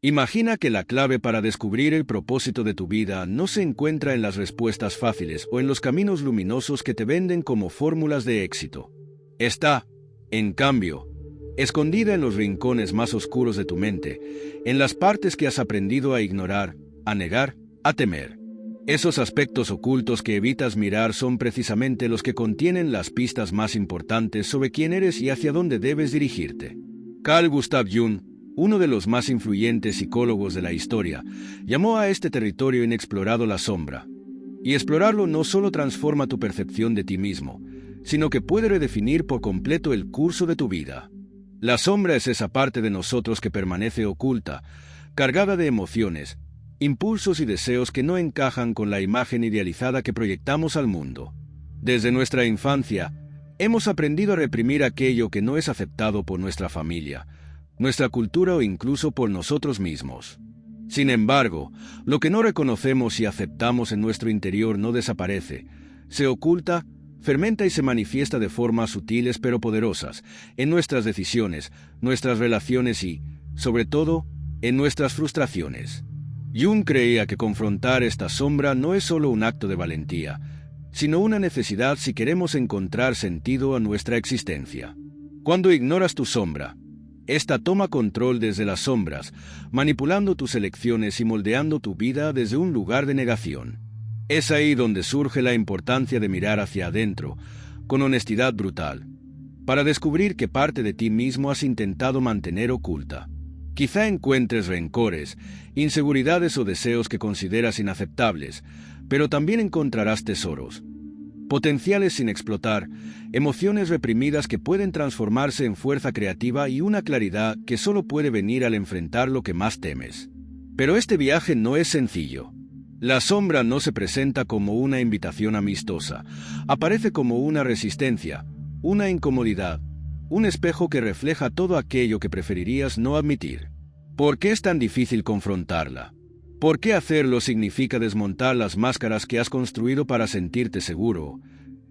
Imagina que la clave para descubrir el propósito de tu vida no se encuentra en las respuestas fáciles o en los caminos luminosos que te venden como fórmulas de éxito. Está, en cambio, escondida en los rincones más oscuros de tu mente, en las partes que has aprendido a ignorar, a negar, a temer. Esos aspectos ocultos que evitas mirar son precisamente los que contienen las pistas más importantes sobre quién eres y hacia dónde debes dirigirte. Carl Gustav Jung, uno de los más influyentes psicólogos de la historia, llamó a este territorio inexplorado la sombra. Y explorarlo no solo transforma tu percepción de ti mismo, sino que puede redefinir por completo el curso de tu vida. La sombra es esa parte de nosotros que permanece oculta, cargada de emociones, impulsos y deseos que no encajan con la imagen idealizada que proyectamos al mundo. Desde nuestra infancia, hemos aprendido a reprimir aquello que no es aceptado por nuestra familia, nuestra cultura o incluso por nosotros mismos. Sin embargo, lo que no reconocemos y aceptamos en nuestro interior no desaparece, se oculta, fermenta y se manifiesta de formas sutiles pero poderosas, en nuestras decisiones, nuestras relaciones y, sobre todo, en nuestras frustraciones. Jung creía que confrontar esta sombra no es solo un acto de valentía, sino una necesidad si queremos encontrar sentido a nuestra existencia. Cuando ignoras tu sombra, esta toma control desde las sombras, manipulando tus elecciones y moldeando tu vida desde un lugar de negación. Es ahí donde surge la importancia de mirar hacia adentro, con honestidad brutal, para descubrir qué parte de ti mismo has intentado mantener oculta. Quizá encuentres rencores, inseguridades o deseos que consideras inaceptables, pero también encontrarás tesoros, potenciales sin explotar, emociones reprimidas que pueden transformarse en fuerza creativa y una claridad que solo puede venir al enfrentar lo que más temes. Pero este viaje no es sencillo. La sombra no se presenta como una invitación amistosa, aparece como una resistencia, una incomodidad, un espejo que refleja todo aquello que preferirías no admitir. ¿Por qué es tan difícil confrontarla? ¿Por qué hacerlo significa desmontar las máscaras que has construido para sentirte seguro?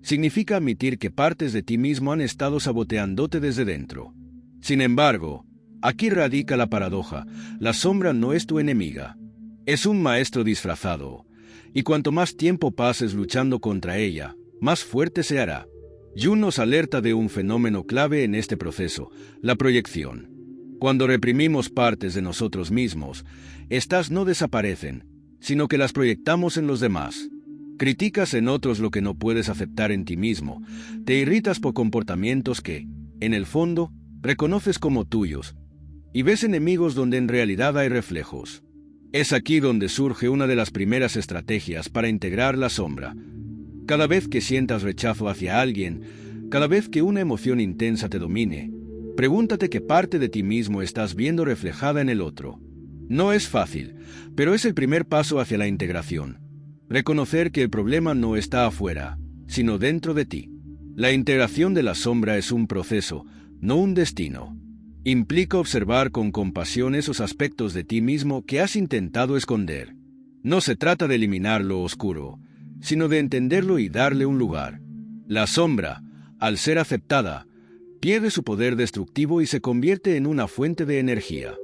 Significa admitir que partes de ti mismo han estado saboteándote desde dentro. Sin embargo, aquí radica la paradoja. La sombra no es tu enemiga. Es un maestro disfrazado, y cuanto más tiempo pases luchando contra ella, más fuerte se hará. Jung nos alerta de un fenómeno clave en este proceso, la proyección. Cuando reprimimos partes de nosotros mismos, estas no desaparecen, sino que las proyectamos en los demás. Criticas en otros lo que no puedes aceptar en ti mismo, te irritas por comportamientos que, en el fondo, reconoces como tuyos, y ves enemigos donde en realidad hay reflejos. Es aquí donde surge una de las primeras estrategias para integrar la sombra. Cada vez que sientas rechazo hacia alguien, cada vez que una emoción intensa te domine, pregúntate qué parte de ti mismo estás viendo reflejada en el otro. No es fácil, pero es el primer paso hacia la integración. Reconocer que el problema no está afuera, sino dentro de ti. La integración de la sombra es un proceso, no un destino. Implica observar con compasión esos aspectos de ti mismo que has intentado esconder. No se trata de eliminar lo oscuro, sino de entenderlo y darle un lugar. La sombra, al ser aceptada, pierde su poder destructivo y se convierte en una fuente de energía.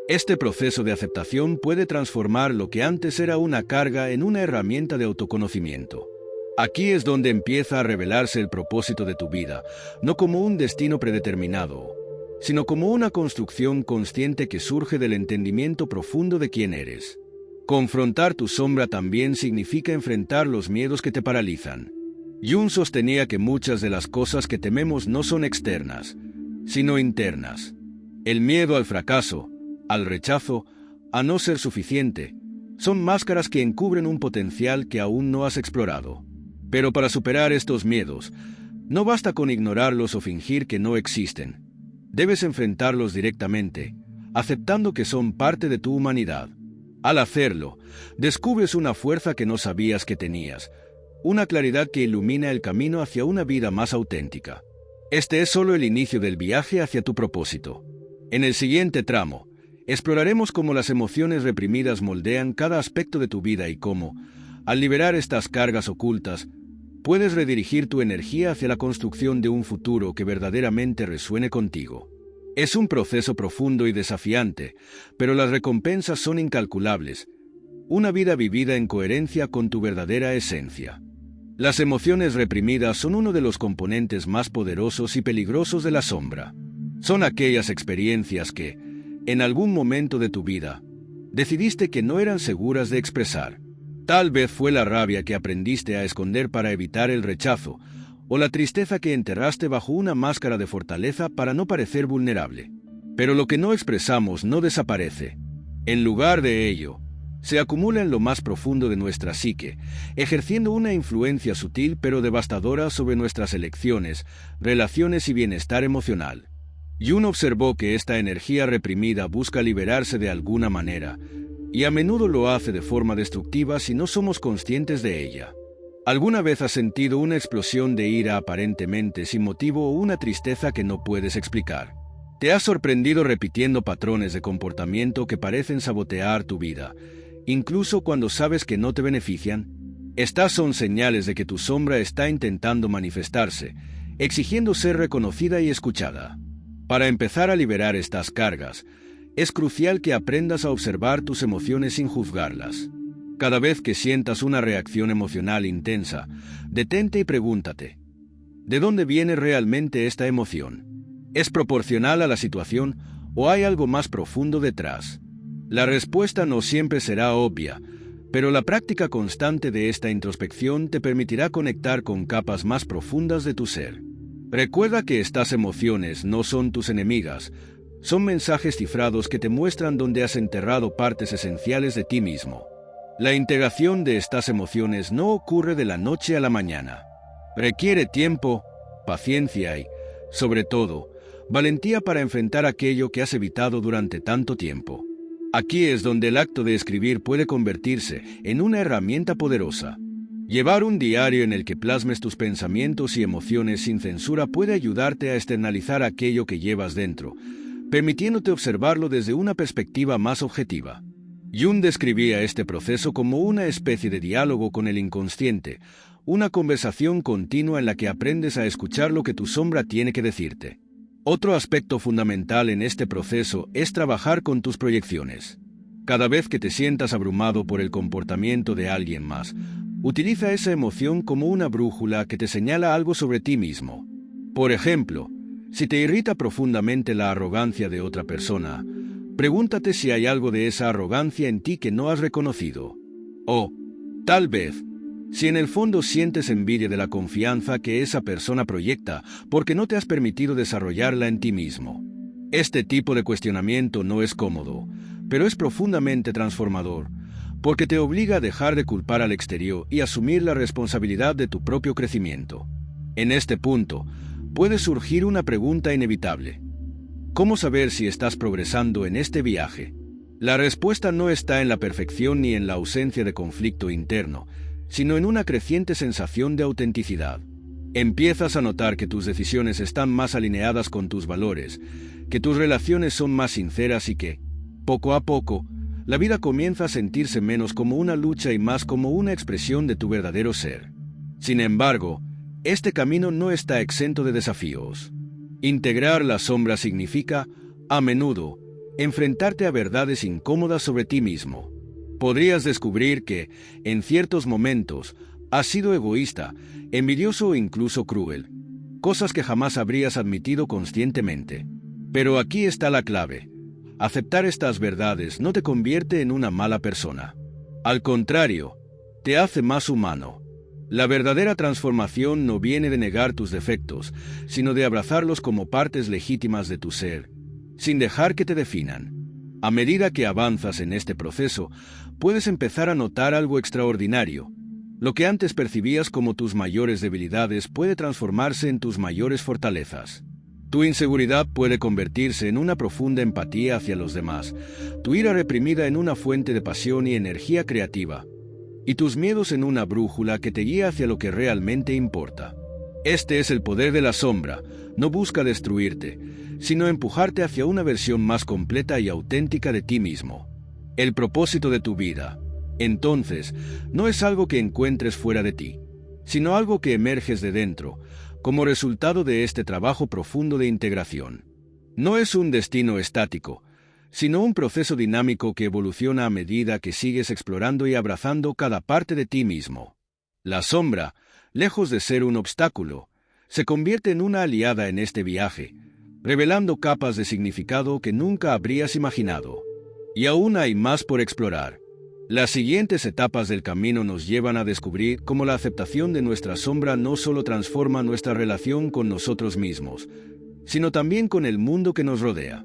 Este proceso de aceptación puede transformar lo que antes era una carga en una herramienta de autoconocimiento. Aquí es donde empieza a revelarse el propósito de tu vida, no como un destino predeterminado, sino como una construcción consciente que surge del entendimiento profundo de quién eres. Confrontar tu sombra también significa enfrentar los miedos que te paralizan. Jung sostenía que muchas de las cosas que tememos no son externas, sino internas. El miedo al fracaso, al rechazo, a no ser suficiente, son máscaras que encubren un potencial que aún no has explorado. Pero para superar estos miedos, no basta con ignorarlos o fingir que no existen. Debes enfrentarlos directamente, aceptando que son parte de tu humanidad. Al hacerlo, descubres una fuerza que no sabías que tenías, una claridad que ilumina el camino hacia una vida más auténtica. Este es solo el inicio del viaje hacia tu propósito. En el siguiente tramo, exploraremos cómo las emociones reprimidas moldean cada aspecto de tu vida y cómo, al liberar estas cargas ocultas, puedes redirigir tu energía hacia la construcción de un futuro que verdaderamente resuene contigo. Es un proceso profundo y desafiante, pero las recompensas son incalculables. Una vida vivida en coherencia con tu verdadera esencia. Las emociones reprimidas son uno de los componentes más poderosos y peligrosos de la sombra. Son aquellas experiencias que, en algún momento de tu vida, decidiste que no eran seguras de expresar. Tal vez fue la rabia que aprendiste a esconder para evitar el rechazo, o la tristeza que enterraste bajo una máscara de fortaleza para no parecer vulnerable. Pero lo que no expresamos no desaparece. En lugar de ello, se acumula en lo más profundo de nuestra psique, ejerciendo una influencia sutil pero devastadora sobre nuestras elecciones, relaciones y bienestar emocional. Jung observó que esta energía reprimida busca liberarse de alguna manera, y a menudo lo hace de forma destructiva si no somos conscientes de ella. ¿Alguna vez has sentido una explosión de ira aparentemente sin motivo o una tristeza que no puedes explicar? ¿Te has sorprendido repitiendo patrones de comportamiento que parecen sabotear tu vida, incluso cuando sabes que no te benefician? Estas son señales de que tu sombra está intentando manifestarse, exigiendo ser reconocida y escuchada. Para empezar a liberar estas cargas, es crucial que aprendas a observar tus emociones sin juzgarlas. Cada vez que sientas una reacción emocional intensa, detente y pregúntate, ¿de dónde viene realmente esta emoción? ¿Es proporcional a la situación o hay algo más profundo detrás? La respuesta no siempre será obvia, pero la práctica constante de esta introspección te permitirá conectar con capas más profundas de tu ser. Recuerda que estas emociones no son tus enemigas, son mensajes cifrados que te muestran dónde has enterrado partes esenciales de ti mismo. La integración de estas emociones no ocurre de la noche a la mañana. Requiere tiempo, paciencia y, sobre todo, valentía para enfrentar aquello que has evitado durante tanto tiempo. Aquí es donde el acto de escribir puede convertirse en una herramienta poderosa. Llevar un diario en el que plasmes tus pensamientos y emociones sin censura puede ayudarte a externalizar aquello que llevas dentro, permitiéndote observarlo desde una perspectiva más objetiva. Jung describía este proceso como una especie de diálogo con el inconsciente, una conversación continua en la que aprendes a escuchar lo que tu sombra tiene que decirte. Otro aspecto fundamental en este proceso es trabajar con tus proyecciones. Cada vez que te sientas abrumado por el comportamiento de alguien más, utiliza esa emoción como una brújula que te señala algo sobre ti mismo. Por ejemplo, si te irrita profundamente la arrogancia de otra persona, pregúntate si hay algo de esa arrogancia en ti que no has reconocido. O, tal vez, si en el fondo sientes envidia de la confianza que esa persona proyecta porque no te has permitido desarrollarla en ti mismo. Este tipo de cuestionamiento no es cómodo, pero es profundamente transformador, porque te obliga a dejar de culpar al exterior y asumir la responsabilidad de tu propio crecimiento. En este punto, puede surgir una pregunta inevitable. ¿Cómo saber si estás progresando en este viaje? La respuesta no está en la perfección ni en la ausencia de conflicto interno, sino en una creciente sensación de autenticidad. Empiezas a notar que tus decisiones están más alineadas con tus valores, que tus relaciones son más sinceras y que, poco a poco, la vida comienza a sentirse menos como una lucha y más como una expresión de tu verdadero ser. Sin embargo, este camino no está exento de desafíos. Integrar la sombra significa, a menudo, enfrentarte a verdades incómodas sobre ti mismo. Podrías descubrir que, en ciertos momentos, has sido egoísta, envidioso o incluso cruel, cosas que jamás habrías admitido conscientemente. Pero aquí está la clave. Aceptar estas verdades no te convierte en una mala persona. Al contrario, te hace más humano. La verdadera transformación no viene de negar tus defectos, sino de abrazarlos como partes legítimas de tu ser, sin dejar que te definan. A medida que avanzas en este proceso, puedes empezar a notar algo extraordinario. Lo que antes percibías como tus mayores debilidades puede transformarse en tus mayores fortalezas. Tu inseguridad puede convertirse en una profunda empatía hacia los demás, tu ira reprimida en una fuente de pasión y energía creativa, y tus miedos en una brújula que te guía hacia lo que realmente importa. Este es el poder de la sombra. No busca destruirte, sino empujarte hacia una versión más completa y auténtica de ti mismo. El propósito de tu vida, entonces, no es algo que encuentres fuera de ti, sino algo que emerges de dentro, como resultado de este trabajo profundo de integración. No es un destino estático, sino un proceso dinámico que evoluciona a medida que sigues explorando y abrazando cada parte de ti mismo. La sombra, lejos de ser un obstáculo, se convierte en una aliada en este viaje, revelando capas de significado que nunca habrías imaginado. Y aún hay más por explorar. Las siguientes etapas del camino nos llevan a descubrir cómo la aceptación de nuestra sombra no solo transforma nuestra relación con nosotros mismos, sino también con el mundo que nos rodea.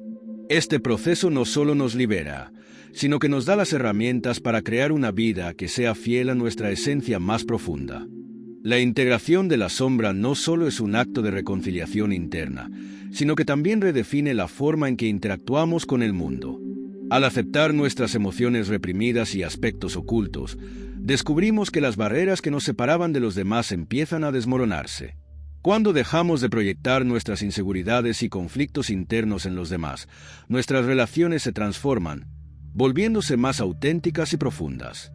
Este proceso no solo nos libera, sino que nos da las herramientas para crear una vida que sea fiel a nuestra esencia más profunda. La integración de la sombra no solo es un acto de reconciliación interna, sino que también redefine la forma en que interactuamos con el mundo. Al aceptar nuestras emociones reprimidas y aspectos ocultos, descubrimos que las barreras que nos separaban de los demás empiezan a desmoronarse. Cuando dejamos de proyectar nuestras inseguridades y conflictos internos en los demás, nuestras relaciones se transforman, volviéndose más auténticas y profundas.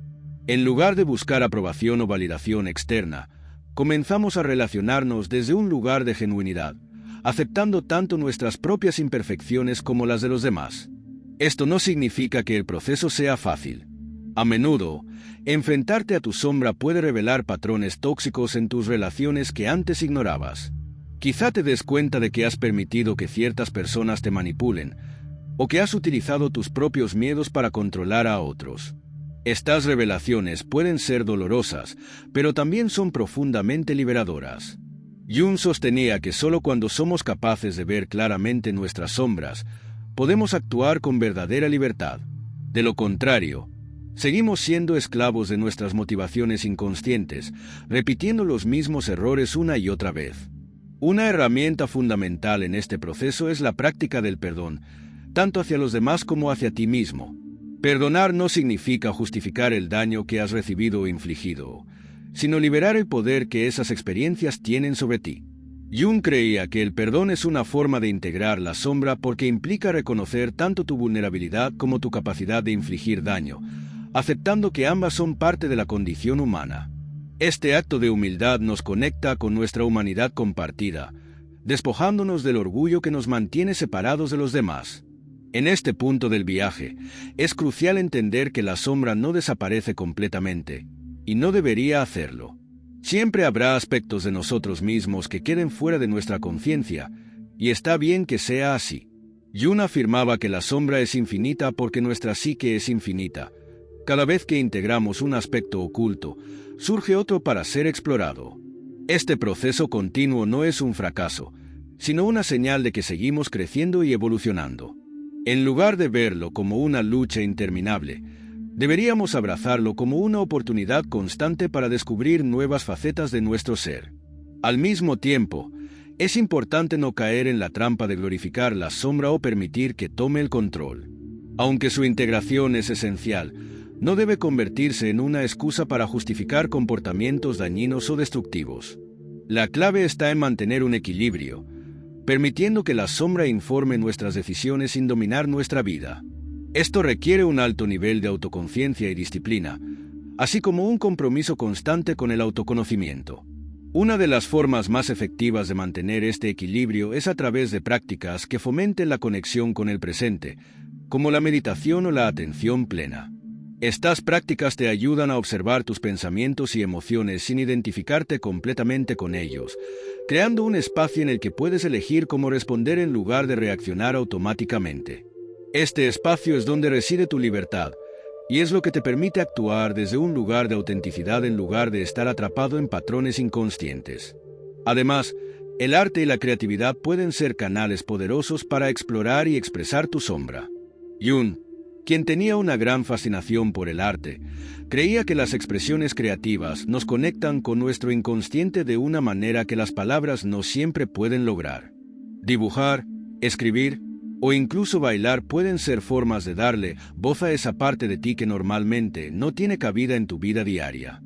En lugar de buscar aprobación o validación externa, comenzamos a relacionarnos desde un lugar de genuinidad, aceptando tanto nuestras propias imperfecciones como las de los demás. Esto no significa que el proceso sea fácil. A menudo, enfrentarte a tu sombra puede revelar patrones tóxicos en tus relaciones que antes ignorabas. Quizá te des cuenta de que has permitido que ciertas personas te manipulen, o que has utilizado tus propios miedos para controlar a otros. Estas revelaciones pueden ser dolorosas, pero también son profundamente liberadoras. Jung sostenía que solo cuando somos capaces de ver claramente nuestras sombras, podemos actuar con verdadera libertad. De lo contrario, seguimos siendo esclavos de nuestras motivaciones inconscientes, repitiendo los mismos errores una y otra vez. Una herramienta fundamental en este proceso es la práctica del perdón, tanto hacia los demás como hacia ti mismo. Perdonar no significa justificar el daño que has recibido o infligido, sino liberar el poder que esas experiencias tienen sobre ti. Jung creía que el perdón es una forma de integrar la sombra porque implica reconocer tanto tu vulnerabilidad como tu capacidad de infligir daño, aceptando que ambas son parte de la condición humana. Este acto de humildad nos conecta con nuestra humanidad compartida, despojándonos del orgullo que nos mantiene separados de los demás. En este punto del viaje, es crucial entender que la sombra no desaparece completamente, y no debería hacerlo. Siempre habrá aspectos de nosotros mismos que queden fuera de nuestra conciencia, y está bien que sea así. Jung afirmaba que la sombra es infinita porque nuestra psique es infinita. Cada vez que integramos un aspecto oculto, surge otro para ser explorado. Este proceso continuo no es un fracaso, sino una señal de que seguimos creciendo y evolucionando. En lugar de verlo como una lucha interminable, deberíamos abrazarlo como una oportunidad constante para descubrir nuevas facetas de nuestro ser. Al mismo tiempo, es importante no caer en la trampa de glorificar la sombra o permitir que tome el control. Aunque su integración es esencial, no debe convertirse en una excusa para justificar comportamientos dañinos o destructivos. La clave está en mantener un equilibrio, permitiendo que la sombra informe nuestras decisiones sin dominar nuestra vida. Esto requiere un alto nivel de autoconciencia y disciplina, así como un compromiso constante con el autoconocimiento. Una de las formas más efectivas de mantener este equilibrio es a través de prácticas que fomenten la conexión con el presente, como la meditación o la atención plena. Estas prácticas te ayudan a observar tus pensamientos y emociones sin identificarte completamente con ellos, creando un espacio en el que puedes elegir cómo responder en lugar de reaccionar automáticamente. Este espacio es donde reside tu libertad, y es lo que te permite actuar desde un lugar de autenticidad en lugar de estar atrapado en patrones inconscientes. Además, el arte y la creatividad pueden ser canales poderosos para explorar y expresar tu sombra. Jung, quien tenía una gran fascinación por el arte, creía que las expresiones creativas nos conectan con nuestro inconsciente de una manera que las palabras no siempre pueden lograr. Dibujar, escribir, o incluso bailar pueden ser formas de darle voz a esa parte de ti que normalmente no tiene cabida en tu vida diaria.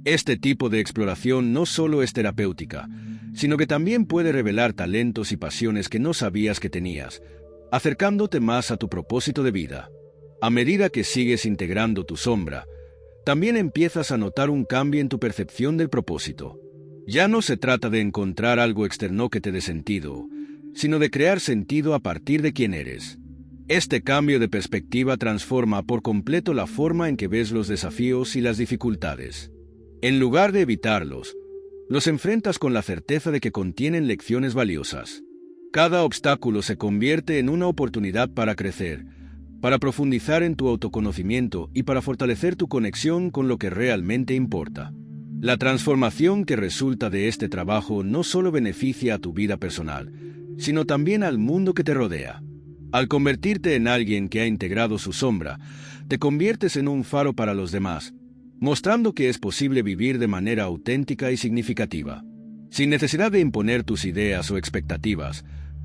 Este tipo de exploración no solo es terapéutica, sino que también puede revelar talentos y pasiones que no sabías que tenías, acercándote más a tu propósito de vida. A medida que sigues integrando tu sombra, también empiezas a notar un cambio en tu percepción del propósito. Ya no se trata de encontrar algo externo que te dé sentido, sino de crear sentido a partir de quién eres. Este cambio de perspectiva transforma por completo la forma en que ves los desafíos y las dificultades. En lugar de evitarlos, los enfrentas con la certeza de que contienen lecciones valiosas. Cada obstáculo se convierte en una oportunidad para crecer, para profundizar en tu autoconocimiento y para fortalecer tu conexión con lo que realmente importa. La transformación que resulta de este trabajo no solo beneficia a tu vida personal, sino también al mundo que te rodea. Al convertirte en alguien que ha integrado su sombra, te conviertes en un faro para los demás, mostrando que es posible vivir de manera auténtica y significativa. Sin necesidad de imponer tus ideas o expectativas,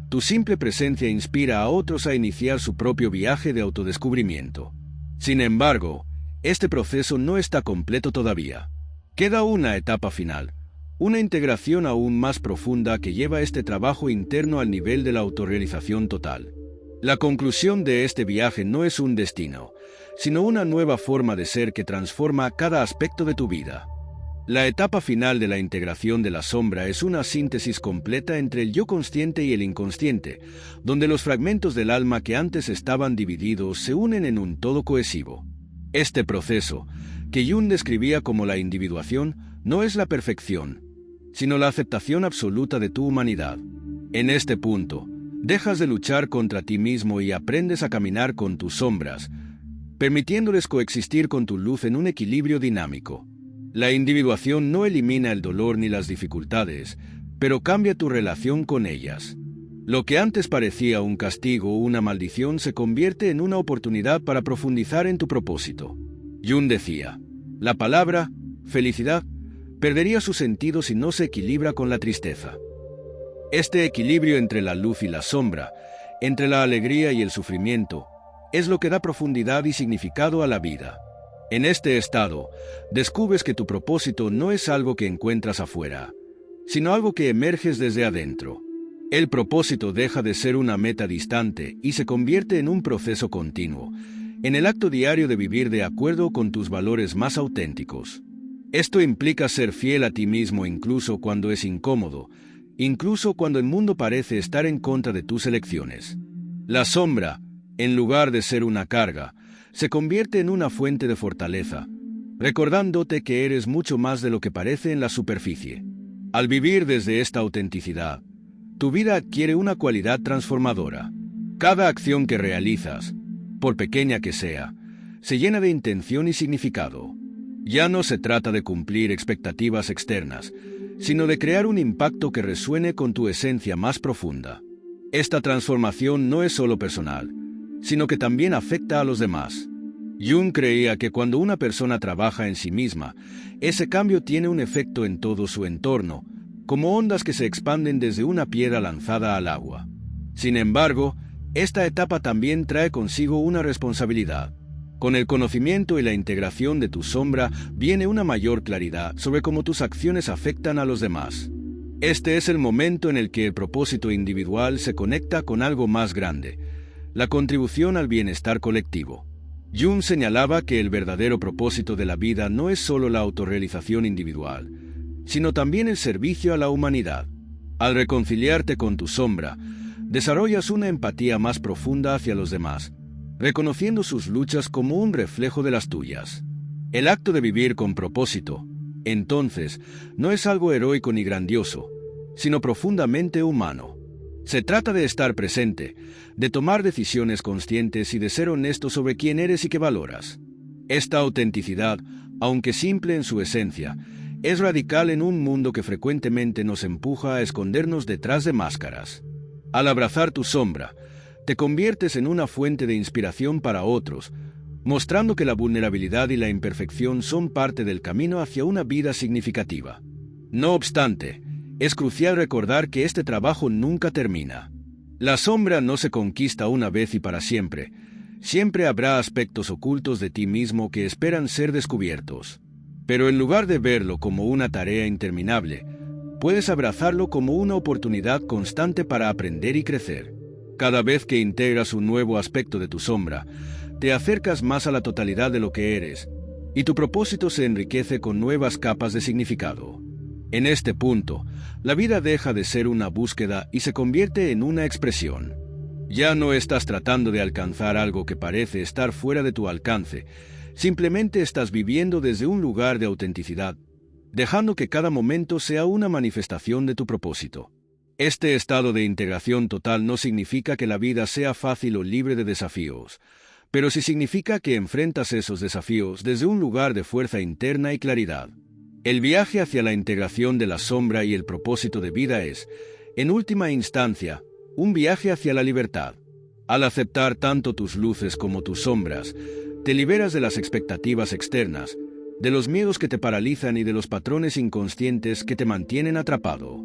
tu simple presencia inspira a otros a iniciar su propio viaje de autodescubrimiento. Sin embargo, este proceso no está completo todavía. Queda una etapa final, una integración aún más profunda que lleva este trabajo interno al nivel de la autorrealización total. La conclusión de este viaje no es un destino, sino una nueva forma de ser que transforma cada aspecto de tu vida. La etapa final de la integración de la sombra es una síntesis completa entre el yo consciente y el inconsciente, donde los fragmentos del alma que antes estaban divididos se unen en un todo cohesivo. Este proceso, que Jung describía como la individuación, no es la perfección, sino la aceptación absoluta de tu humanidad. En este punto, dejas de luchar contra ti mismo y aprendes a caminar con tus sombras, permitiéndoles coexistir con tu luz en un equilibrio dinámico. La individuación no elimina el dolor ni las dificultades, pero cambia tu relación con ellas. Lo que antes parecía un castigo o una maldición se convierte en una oportunidad para profundizar en tu propósito. Jung decía, la palabra felicidad perdería su sentido si no se equilibra con la tristeza. Este equilibrio entre la luz y la sombra, entre la alegría y el sufrimiento, es lo que da profundidad y significado a la vida. En este estado, descubres que tu propósito no es algo que encuentras afuera, sino algo que emerges desde adentro. El propósito deja de ser una meta distante y se convierte en un proceso continuo, en el acto diario de vivir de acuerdo con tus valores más auténticos. Esto implica ser fiel a ti mismo incluso cuando es incómodo, incluso cuando el mundo parece estar en contra de tus elecciones. La sombra, en lugar de ser una carga, se convierte en una fuente de fortaleza, recordándote que eres mucho más de lo que parece en la superficie. Al vivir desde esta autenticidad, tu vida adquiere una cualidad transformadora. Cada acción que realizas, por pequeña que sea, se llena de intención y significado. Ya no se trata de cumplir expectativas externas, sino de crear un impacto que resuene con tu esencia más profunda. Esta transformación no es solo personal, sino que también afecta a los demás. Jung creía que cuando una persona trabaja en sí misma, ese cambio tiene un efecto en todo su entorno, como ondas que se expanden desde una piedra lanzada al agua. Sin embargo, esta etapa también trae consigo una responsabilidad. Con el conocimiento y la integración de tu sombra viene una mayor claridad sobre cómo tus acciones afectan a los demás. Este es el momento en el que el propósito individual se conecta con algo más grande, la contribución al bienestar colectivo. Jung señalaba que el verdadero propósito de la vida no es solo la autorrealización individual, sino también el servicio a la humanidad. Al reconciliarte con tu sombra, desarrollas una empatía más profunda hacia los demás, reconociendo sus luchas como un reflejo de las tuyas. El acto de vivir con propósito, entonces, no es algo heroico ni grandioso, sino profundamente humano. Se trata de estar presente, de tomar decisiones conscientes y de ser honesto sobre quién eres y qué valoras. Esta autenticidad, aunque simple en su esencia, es radical en un mundo que frecuentemente nos empuja a escondernos detrás de máscaras. Al abrazar tu sombra, te conviertes en una fuente de inspiración para otros, mostrando que la vulnerabilidad y la imperfección son parte del camino hacia una vida significativa. No obstante, es crucial recordar que este trabajo nunca termina. La sombra no se conquista una vez y para siempre. Siempre habrá aspectos ocultos de ti mismo que esperan ser descubiertos. Pero en lugar de verlo como una tarea interminable, puedes abrazarlo como una oportunidad constante para aprender y crecer. Cada vez que integras un nuevo aspecto de tu sombra, te acercas más a la totalidad de lo que eres, y tu propósito se enriquece con nuevas capas de significado. En este punto, la vida deja de ser una búsqueda y se convierte en una expresión. Ya no estás tratando de alcanzar algo que parece estar fuera de tu alcance, simplemente estás viviendo desde un lugar de autenticidad, dejando que cada momento sea una manifestación de tu propósito. Este estado de integración total no significa que la vida sea fácil o libre de desafíos, pero sí significa que enfrentas esos desafíos desde un lugar de fuerza interna y claridad. El viaje hacia la integración de la sombra y el propósito de vida es, en última instancia, un viaje hacia la libertad. Al aceptar tanto tus luces como tus sombras, te liberas de las expectativas externas, de los miedos que te paralizan y de los patrones inconscientes que te mantienen atrapado.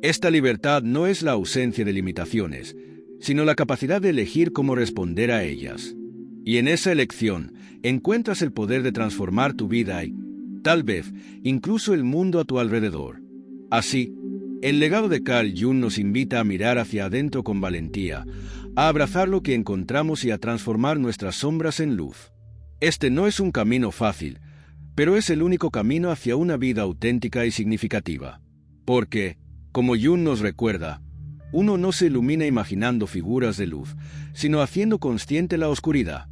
Esta libertad no es la ausencia de limitaciones, sino la capacidad de elegir cómo responder a ellas. Y en esa elección encuentras el poder de transformar tu vida y, tal vez, incluso el mundo a tu alrededor. Así, el legado de Carl Jung nos invita a mirar hacia adentro con valentía, a abrazar lo que encontramos y a transformar nuestras sombras en luz. Este no es un camino fácil, pero es el único camino hacia una vida auténtica y significativa. Porque, como Jung nos recuerda, uno no se ilumina imaginando figuras de luz, sino haciendo consciente la oscuridad.